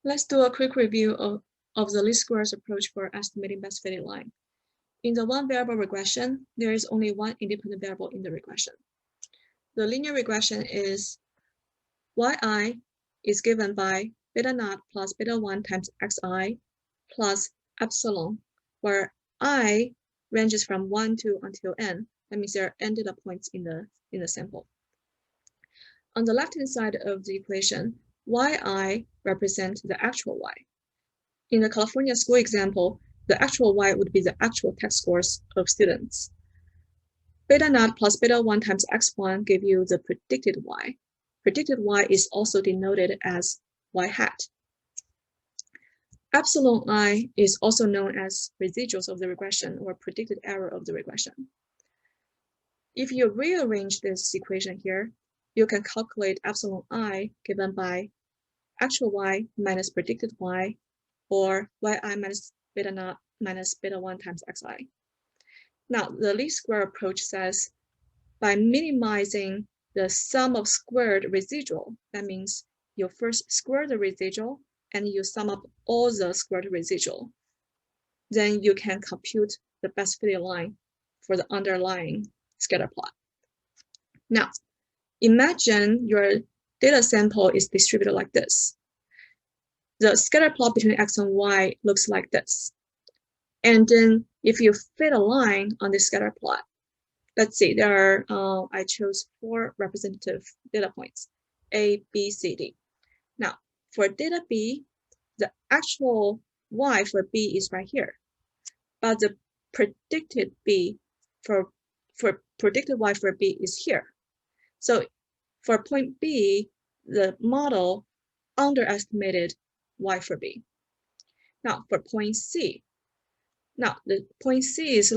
Let's do a quick review of the least squares approach for estimating best fitting line. In the one variable regression, there is only one independent variable in the regression. The linear regression is yi is given by beta naught plus beta 1 times xi plus epsilon, where I ranges from 1 to until n. That means there are n data points in the sample. On the left-hand side of the equation, yi represents the actual y. In the California school example, the actual y would be the actual test scores of students. Beta naught plus beta 1 times x1 give you the predicted y. Predicted y is also denoted as y hat. Epsilon I is also known as residuals of the regression or predicted error of the regression. If you rearrange this equation here, you can calculate epsilon I given by actual y minus predicted y, or yi minus beta naught minus beta 1 times xi. Now, the least square approach says by minimizing the sum of squared residual, that means you first square the residual and you sum up all the squared residual, then you can compute the best fitting line for the underlying scatter plot. Now, imagine your data sample is distributed like this. The scatter plot between x and y looks like this. And then if you fit a line on this scatter plot, let's see, there are, I chose 4 representative data points, A, B, C, D. Now, for data B, the actual y for B is right here, but the predicted B for predicted y for B is here. So for point B, the model underestimated y for B. Now for point C, now the point C is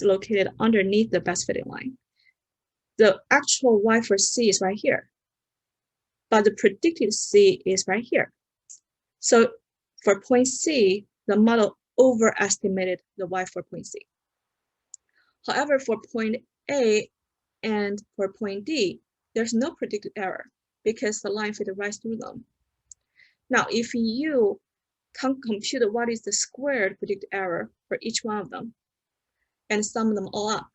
located underneath the best fitting line. The actual y for C is right here, but the predicted C is right here. So for point C, the model overestimated the y for point C. However, for point A and for point D, there's no predicted error because the line fit right through them. Now, if you can compute what is the squared predicted error for each one of them and sum them all up,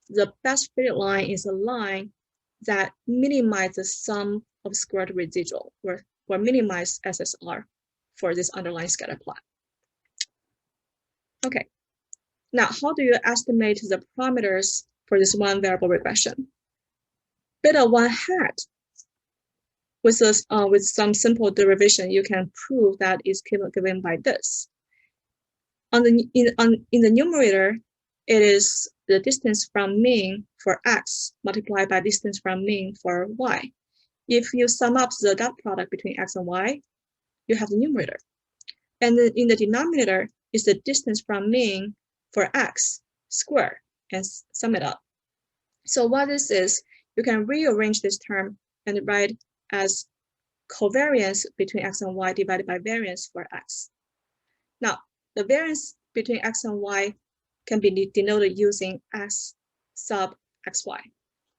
the best fitting line is a line that minimizes the sum of squared residual or minimize SSR for this underlying scatter plot. Okay, now how do you estimate the parameters for this one variable regression? Beta 1 hat, with some simple derivation, you can prove that is given by this. In the numerator, it is the distance from mean for x multiplied by distance from mean for y. If you sum up the dot product between x and y, you have the numerator. And then in the denominator is the distance from mean for x squared and sum it up. So what this is, you can rearrange this term and write as covariance between x and y divided by variance for x. Now, the variance between x and y can be denoted using s sub xy.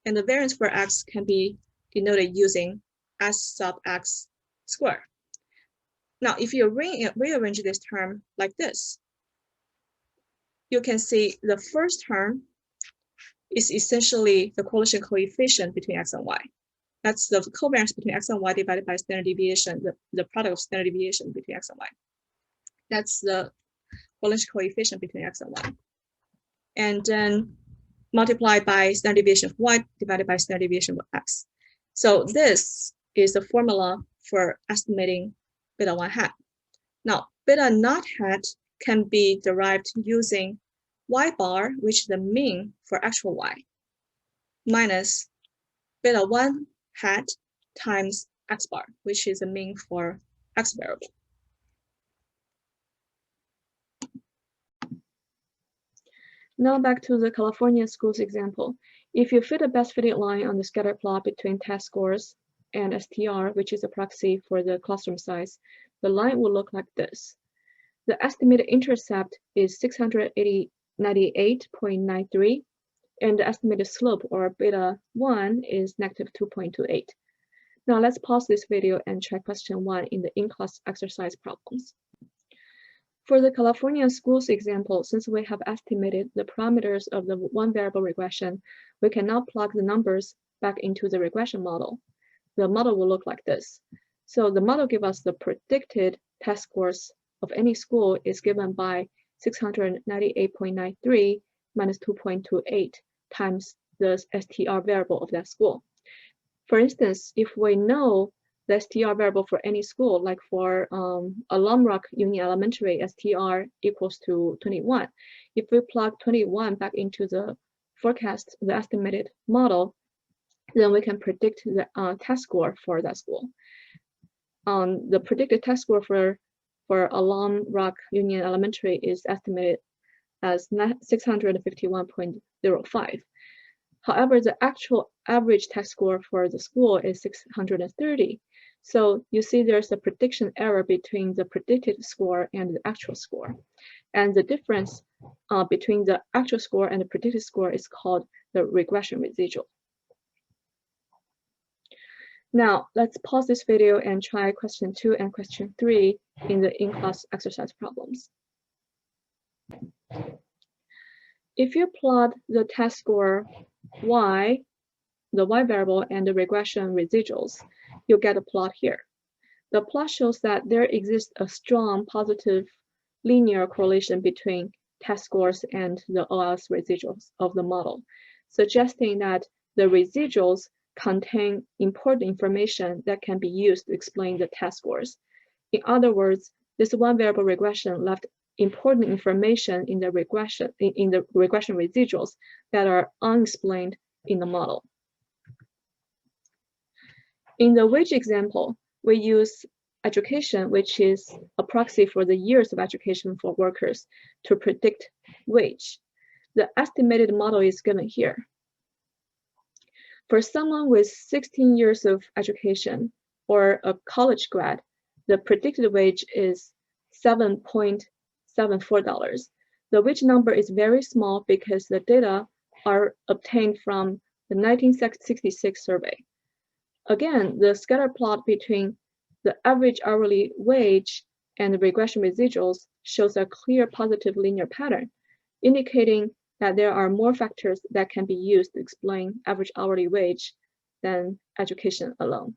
And the variance for x can be denoted using s sub x squared. Now, if you rearrange this term like this, you can see the first term is essentially the correlation coefficient between x and y. That's the covariance between x and y divided by standard deviation, the product of standard deviation between x and y. That's the correlation coefficient between x and y. And then multiplied by standard deviation of y divided by standard deviation of x. So this is the formula for estimating beta 1 hat. Now, beta naught hat can be derived using y bar, which is the mean for actual y, minus beta 1 hat times x bar, which is the mean for x variable. Now back to the California schools example. If you fit a best fitting line on the scatter plot between test scores and STR, which is a proxy for the classroom size, the line will look like this. The estimated intercept is 698.93, and the estimated slope, or beta 1, is negative 2.28. Now let's pause this video and try question 1 in the in-class exercise problems. For the California schools example, since we have estimated the parameters of the one variable regression, we can now plug the numbers back into the regression model. The model will look like this. So the model gives us the predicted test scores of any school is given by 698.93 minus 2.28 times the STR variable of that school. For instance, if we know the STR variable for any school, like for Alum Rock Union Elementary, STR equals to 21. If we plug 21 back into the forecast, the estimated model, then we can predict the test score for that school. The predicted test score for Alum Rock Union Elementary is estimated as 651.05. However, the actual average test score for the school is 630. So you see there's a prediction error between the predicted score and the actual score. And the difference between the actual score and the predicted score is called the regression residual. Now, let's pause this video and try question 2 and question 3 in the in-class exercise problems. If you plot the test score y, the y variable, and the regression residuals, you'll get a plot here. The plot shows that there exists a strong positive linear correlation between test scores and the OS residuals of the model, suggesting that the residuals contain important information that can be used to explain the test scores. In other words, this one variable regression left important information in the regression residuals that are unexplained in the model. In the wage example, we use education, which is a proxy for the years of education for workers, to predict wage. The estimated model is given here. For someone with 16 years of education or a college grad, the predicted wage is $7.74. The wage number is very small because the data are obtained from the 1966 survey. Again, the scatter plot between the average hourly wage and the regression residuals shows a clear positive linear pattern, indicating that there are more factors that can be used to explain average hourly wage than education alone.